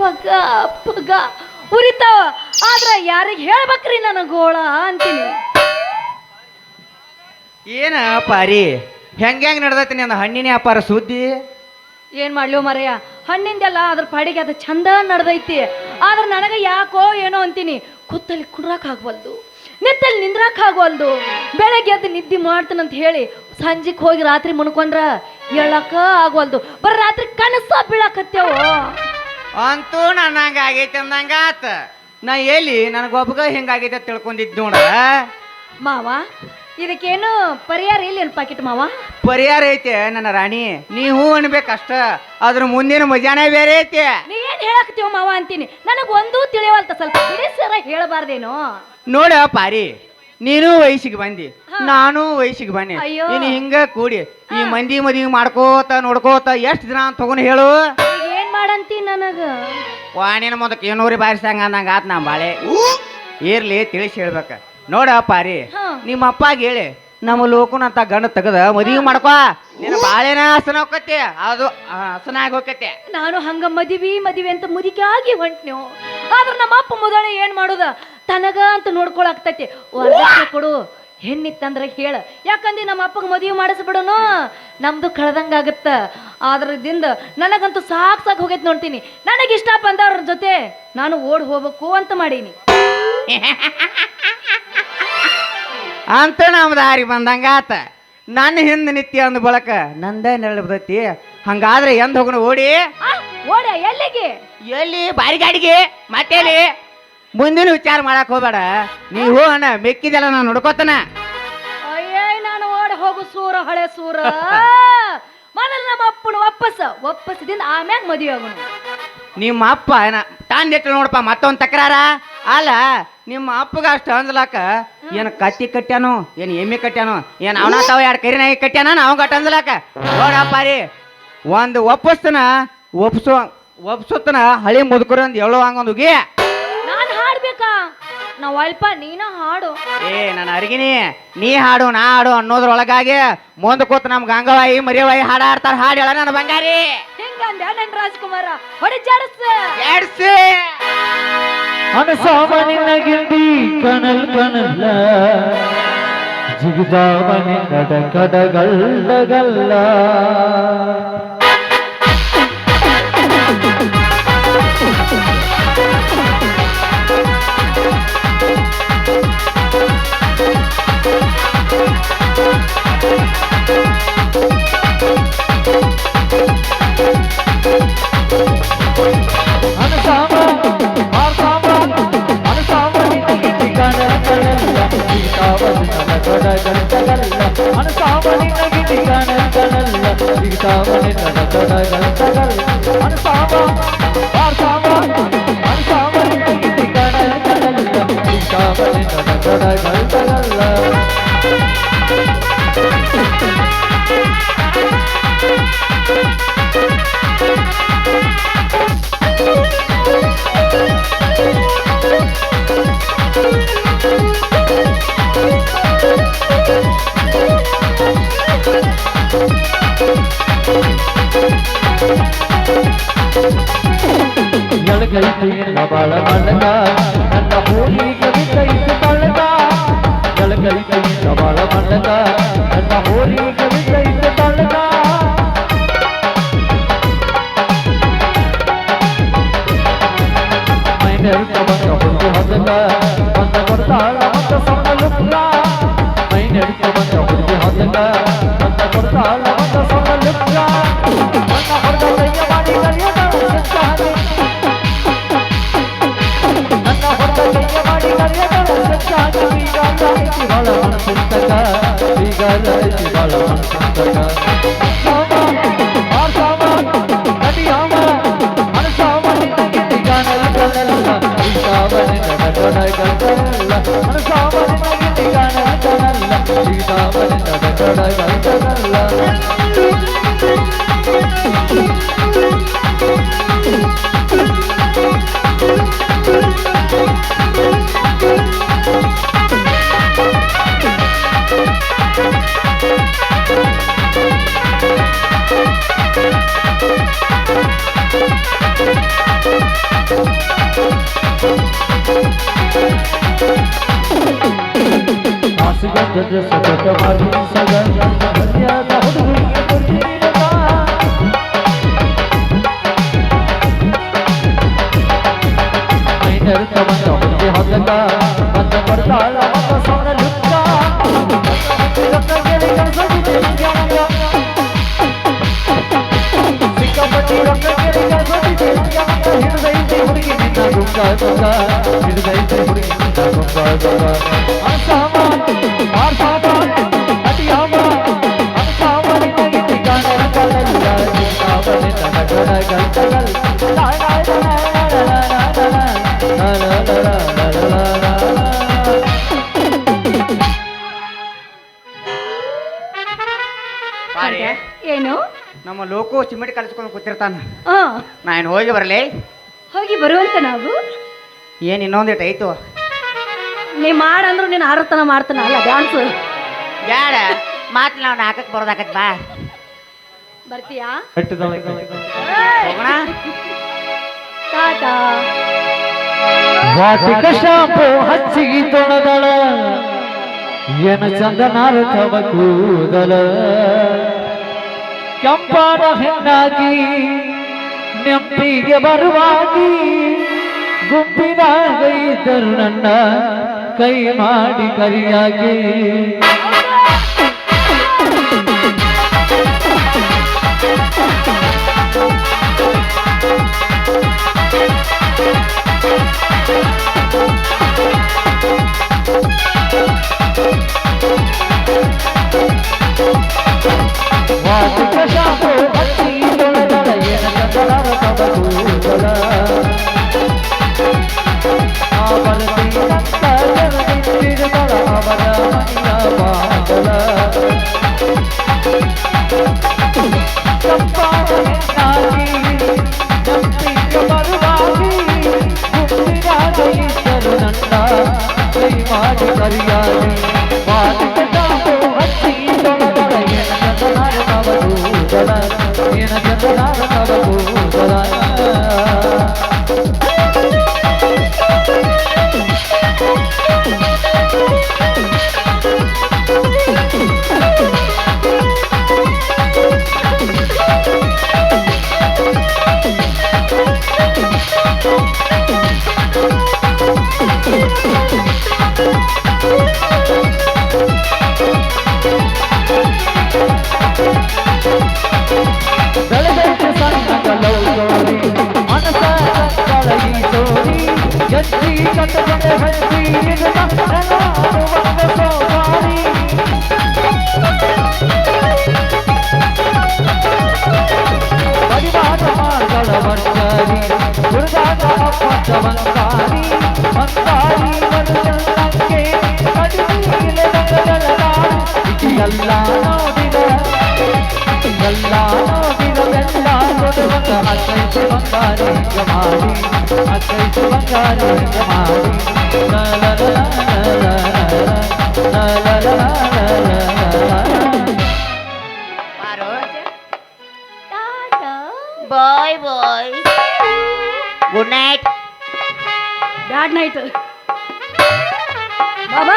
ಪಗ ಪಗ ಉರಿತಾವ. ಆದ್ರ ಯಾರಿಗೆ ಹೇಳ್ಬೇಕ್ರಿ ನನ್ನ ಗೋಳ ಅಂತೀನಿ. ಏನ ಪಾರಿ ಹೆಂಗ ನಡ್ದೈತಿ ನನ್ನ ಹಣ್ಣಿನ ವ್ಯಾಪಾರ ಸುದ್ದಿ? ಏನ್ ಮಾಡ್ಲಿವ್ ಮರೆಯ, ಹಣ್ಣಿಂದೆಲ್ಲ ಅದ್ರ ಪಾಡಿಗೆ ಅದು ಚಂದ ನಡ್ದೈತಿ. ಆದ್ರೆ ನನಗೆ ಯಾಕೋ ಏನೋ ಅಂತೀನಿ, ಕೂತಲ್ಲಿ ಕುಡ್ರಾಕ್ ಆಗ್ವಲ್ದು, ನಿತ್ತಲ್ಲಿ ನಿಂದ್ರಾಕ್ ಆಗ್ವಲ್ದು. ಬೆಳಗ್ಗೆ ಎದ್ದು ನಿದ್ದೆ ಮಾಡ್ತಾನಂತ ಹೇಳಿ ಸಂಜೆಗೆ ಹೋಗಿ ರಾತ್ರಿ ಮುನ್ಕೊಂಡ್ರ ಹೇಳಕ್ಕ ಆಗ್ವಲ್ದು. ಬರೀ ರಾತ್ರಿ ಕನಸ ಬೀಳಾಕತ್ತೇವು. ಅಂತೂ ನನ್ನ ಹಂಗ ಆಗೈತೆ ಅಂದಂಗ ಆತ. ನಾ ಎಲ್ಲಿ ನನಗೊಬ್ಬಗ ಹಿಂಗಾಗೈತೆ ಅಂತ ತಿಳ್ಕೊಂಡಿದ್ ನೋಡ. ಮಾವ ಇದಕ್ಕೇನು ಪರಿಹಾರ ಇಲ್ಲೇನು ಪಾಕಿಟ್ ಮಾವ? ಪರಿಹಾರ ಐತೆ ನನ್ನ ರಾಣಿ, ನೀವು ಅನ್ಬೇಕಷ್ಟ. ಅದ್ರ ಮುಂದಿನ ಮಜಾನೇ ಬೇರೆ ಐತೆ. ನೀ ಏನ್ ಹೇಳಕ್ತೀವ ಮಾವ ಅಂತೀನಿ, ನನಗ್ ಒಂದೂ ತಿಳಿಯವಲ್ತ. ಸ್ವಲ್ಪ ಬಿಡಿಸರ ಹೇಳಬಾರ್ದೇನೋ. ನೋಡ ಪಾರಿ, ನೀನು ವಯಸ್ಸಿಗೆ ಬಂದಿ, ನಾನು ವಯಸ್ಸಿಗೆ ಬನ್ನಿ. ಅಯ್ಯೋ. ನೀನು ಹಿಂಗ ಕೂಡಿ ಈ ಮಂದಿ ಮದ್ವಿ ಮಾಡ್ಕೋತ ನೋಡ್ಕೋತ ಎಷ್ಟ್ ದಿನ ಅಂತ ತಗೊಂಡ್ ಹೇಳು. ಈಗ ಏನ್ ಮಾಡಂತಿ ನನಗ? ವಾಣಿನ ಮೊದಕ್ಕೆ ಏನೂರಿ ಬಾರಿಸಂಗ ಅಂದಂಗ ಆತ್ ನಾ ಬಾಳೆ. ಇರ್ಲಿ ತಿಳಿಸಿ ಹೇಳ್ಬೇಕ. ನೋಡ ಪಾರಿ, ನಿಮ್ಮ ಅಪ್ಪಾಗ ಹೇಳಿ ನಮ್ಮ ಲೋಕನ ಅಂತ ಗಂಡ ತೆಗದ ಮದುವೆ ಮಾಡ್ಕೋ. ನಿನ್ನ ಬಾಳೆನ ಹಸನ ಹೋಗತ್ತೆ, ಅದು ಹಸನ ಆಗಿ ಹೋಗತ್ತೆ. ನಾನು ಹಂಗ ಮದಿವಿ ಅಂತ ಮುದಿಕಾಗಿ ಹೊಂಟ್ನ್ಯೋ. ಆದ್ರ ನಮ್ಮ ಅಪ್ಪ ಮುದಳೆ ಏನ್ ಮಾಡುದ, ತನಗ ಅಂತ ನೋಡ್ಕೊಳಕ್ತೈತಿ. ವರದಕ್ಷಿಣೆ ಕೊಡು, ಹೆಣ್ಣಿತ್ತಂದ್ರ ಹೇಳ. ಯಾಕಂದ್ರೆ ನಮ್ಮ ಅಪ್ಪಗೆ ಮದುವೆ ಮಾಡಿಸ್ಬಿಡೋನು, ನಮ್ದು ಕಳ್ದಂಗಾಗತ್ತ. ಆದ್ರದಿಂದ ನನಗಂತೂ ಸಾಕು ಹೋಗೈತಿ ನೋಡ್ತೀನಿ. ನನಗೆ ಇಷ್ಟ ಬಂದವ್ರ ಜೊತೆ ನಾನು ಓಡ್ ಹೋಗ್ಬೇಕು ಅಂತ ಮಾಡೀನಿ. ಅಂತ ನಮ್ಮ ದಾರಿ ಬಂದಂಗ ಆತ. ನನ್ನ ಹಿಂದೆ ನಿತ್ಯ ಅಂದ ಬಳಕ ನಂದ ನೆರಳು ಬದೈತಿ. ಹಂಗಾದ್ರೆ ಎಂದ್ ಹೋಗೋಣ ಓಡಿ? ಓಡ ಎಲ್ಲಿಗೆ? ಎಲ್ಲಿ ಬಾರಿ ಗಾಡಿಗೆ ಮತ್ತೇಲಿ. ಮುಂದಿನ ವಿಚಾರ ಮಾಡಕ್ ಹೋಗ್ಬೇಡ. ನೀವು ಅಣ್ಣ ಮೆಕ್ಕಿದೆಲ್ಲ ನಾನು ನೋಡ್ಕೋತಾನ. ಅಯ್ಯ ನಾನು ಓಡ ಹೋಗು ಸೂರ, ಹಳೆ ಸೂರ. ಮೊದಲು ನಮ್ಮ ಅಪ್ಪನ ಒಪ್ಪಸದಿಂದ ಆಮ್ಯಾಗ ಮದುವೆ ಆಗೋಣ. ನಿಮ್ಮ ಅಪ್ಪ ಏನ ತಂದೆಟ್ಟು ನೋಡಪ್ಪ ಮತ್ತೊಂದು ತಕರಾರ ಅಲ್ಲ. ನಿಮ್ಮ ಅಪ್ಪಗ ಅಷ್ಟು ಅಂದ್ಲಾಕ ಏನು ಕತ್ತಿ ಕಟ್ಟ್ಯಾನು, ಏನು ಎಮ್ಮೆ ಕಟ್ಟ್ಯಾನು, ಏನು ಅವನ ತಾವ ಎರಡು ಕರಿನಾಗಿ ಕಟ್ಟ್ಯಾನ ಅವ ಗಟ್ಟ ಅಂದ್ಲಾಕ. ನೋಡಪ್ಪ ರೀ, ಒಂದು ಒಪ್ಸುತ್ತನ ಹಳಿ ಮುದುಕರು ಅಂದ್ ಹೇಳೋ ಹಂಗೊಂದು ಉಗಿ. ನಾನು ಹಾಡ್ಬೇಕಾ? ನಾವು ಅಲ್ಪ ನೀನ ಹಾಡು. ನನ್ನ ಅರ್ಗಿನಿ, ನೀ ಹಾಡು ನಾ ಹಾಡು ಅನ್ನೋದ್ರೊಳಗಾಗಿ ಮುಂದೆ ಕೂತ್ ನಮ್ ಗಂಗವಾಯಿ ಮರಿಯವಾಯಿ ಹಾಡಾಡ್ತಾರ. ಹಾಡು ಹೇಳ ನನ್ನ ಬಂಗಾರಿ. ಹಿಂಗಂದ ನನ್ನ ರಾಜ್ಕುಮಾರ ಹೊಡೆ ಜಾಡಸ್ ಅನಸಾಮನಿನ ಗಿಂಡಿ ಕನಲ್ ಕನಲ್ಲ ಜಿಗಿದಾಮನಿ ನಡ ಕಡಗಲ್ಲಗಲ್ಲ. ಬಾಳ ಮನಗ ನನ್ನ ಹೋಲಿಗೆ ಬಿದ್ದೈತೆ ಬಳಗ. ಎಳಗೈತೆಯಿಂದ ಬಾಳ ಮನಗ ನನ್ನ ಹೋಲಿಗೆ ಬಿದ್ದೈತೆ ಬಳಗ. ಮೈನೆರ್ಕ ಬಂದ ಹುಡುಗ ಹದಗ ಬಂದ ಕೊಡ್ತಾಳ ಮತ್ತ ಸಣ್ಣ ಲುಕ್ಕ. ಮೈನೆರ್ಕ ಬಂದ ಹುಡುಗ ಹದಗ ಬಂದ ಕೊಡ್ತಾಳ ಮತ್ತ ಸಣ್ಣ ಲುಕ್ಕ. ನನ್ನ ಹೊರಗ ಕೈಯ ಮಾಡಿ ಕರೆಯದ Thank you. ಹೊಸ ಡ್ರೆಸ್ ಕೊಟ್ಟ ಮಾಡಿ ಸಗ ಮದ್ಯಾದ ಹುಡುಗಿಗೆ ಕೊಡ್ತೀನಿ ರಗ. ಮೈನರ್ಕ ಬಂದ ಹುಡುಗಿ ಹೊಸಗ ಬಂದ ಕೊಡ್ತಾಳ ಮಗ ಸೌಂಡ ಲುಕ್ಕ. ರೊಕ್ಕಗೆರೆ ಕಳ್ಸೋದಿದೆ ಜ್ಞಾನ. ಸಿಕ್ಕಾಪಟ್ಟಿ ರೊಕ್ಕಗೆರೆ ಕಳ್ಸೋದಿದೆ ಜ್ಞಾನ. ಹಿಡಿದೈತೆ ಹುಡುಗಿ ನಿನ್ನ ದುಂಗ ದುಂಗ. ಹಿಡಿದೈತೆ ಹುಡುಗಿ ನಿನ್ನ ದುಂಗ ದುಂಗ. ಅಸಾಮ ಆರ್ಸಾಮ ಅತಿಯಾಮ ಅಸಾಮ ನಿನಗಿತಿ ಕಾಣಲ ಕಳಲ್ಲ. ಸಿಕ್ಕಾಪಟ್ಟಿ ತನಗಡ ಗಂಟಗಲ್. ಪಾರಿ ಏನು ನಮ್ಮ ಲೋಕು ಚಿಮಿಟಿ ಕಲಿಸ್ಕೊಂಡು ಕೂತಿರ್ತಾನ. ಆ ನಾ ಏನು ಹೋಗಿ ಬರಲಿ? ಹೋಗಿ ಬರುವಂತ ನಾವು ಏನು ಇನ್ನೊಂದಿಟ್ಟು ಐತು? ನೀ ಮಾಡಂದ್ರು ನೀನು ಆರತನ ಮಾಡ್ತಾನ ಅಲ್ಲ ಡ್ಯಾನ್ಸ್. ಬ್ಯಾಡ ಮಾತು ನಾವು ನಾಲ್ಕಕ್ಕೆ ಬರೋದಾಕತ್ ಬಾ. ಬರ್ತೀಯಾ? ಹೋಗೋಣ. ಟಾಟಾ. ವಾಟಿಕ ಶಾಂಪು ಹಚ್ಚಿಗಿ ತೊಣದಳ ಏನ ಚಂದನಾರ ತವ ಕೂದಲ. ಕೆಂಪಾದ ಹೆಣ್ಣಾಗಿ ನೆಂಪಿಗೆ ಬರುವಾಗಿ ಗುಂಪಿನಾಗ ಇದ್ದರು ನನ್ನ ಕೈ ಮಾಡಿ ಕರಿಯಾಗಿ. ವಾಟಿಕ ಶಾಂಪು ಹಚ್ಚಿಗಿ ತೊಣದಳ ಏನ ಚಂದನಾರ ತವ ಕೂದಲ. ಅವರದಿನಂತ ಜಗದಿಟ್ಟಿರುಗಳ ಅವರ ಮನೆಯ ಬಾಗಲ. ತಂಪಾದ ಹೆಣ್ಣಾಗಿ ನಂಬಿಕೆ ಬರುವಾಗಿ ಗುಂಪಿನಾಗ ಇದ್ದರು ನನ್ನ ಕೈ ಮಾಡಿ ಕರಿಯಾಗಿ. ವಾಟಿಕ ಶಾಂಪು ಹಚ್ಚಿ ತೊಳೆದಳ ಏನ ಚಂದನಾರ ತವ ಕೂದಲ. ಏನ ಚಂದನಾರ ತವ ಕೂದಲ. ಬೆಳೆದೈತೆ ಸಣ್ಣ ಲವ್ ಸ್ಟೋರಿ ಮನಸ ಕಳಗಿ ಸೋರಿ. ಎತ್ತಿ ಕಟ್ಟಕೊಂಡೆ ಹಚ್ಚಿ ಸೋಮಾರಿ. ಪರಿವಾರ ಮಾರ್ಗಳ ವರ್ಷಾರಿ ಹುಡುಗಾಟ ಪಂಚವಂತಾರಿ. ಮಂತಾರಿ ಮನುಷ್ಯಕ್ಕೆ ಕಡಿಮೆ ಎಲ್ಲ ನೋಡಿದ ಎಲ್ಲ ನೋಡಿದವೆಲ್ಲ ಕೊಡುವಂತ ಅಕ್ಕೈತೆ ಬಂಗಾರಿ ಮಾಡಿ. ಅಕ್ಕೈತೆ ಬಂಗಾರಿ ಮಾಡಿ. Tata. Bye bye. Good night. Bad night ಬಾಬಾ.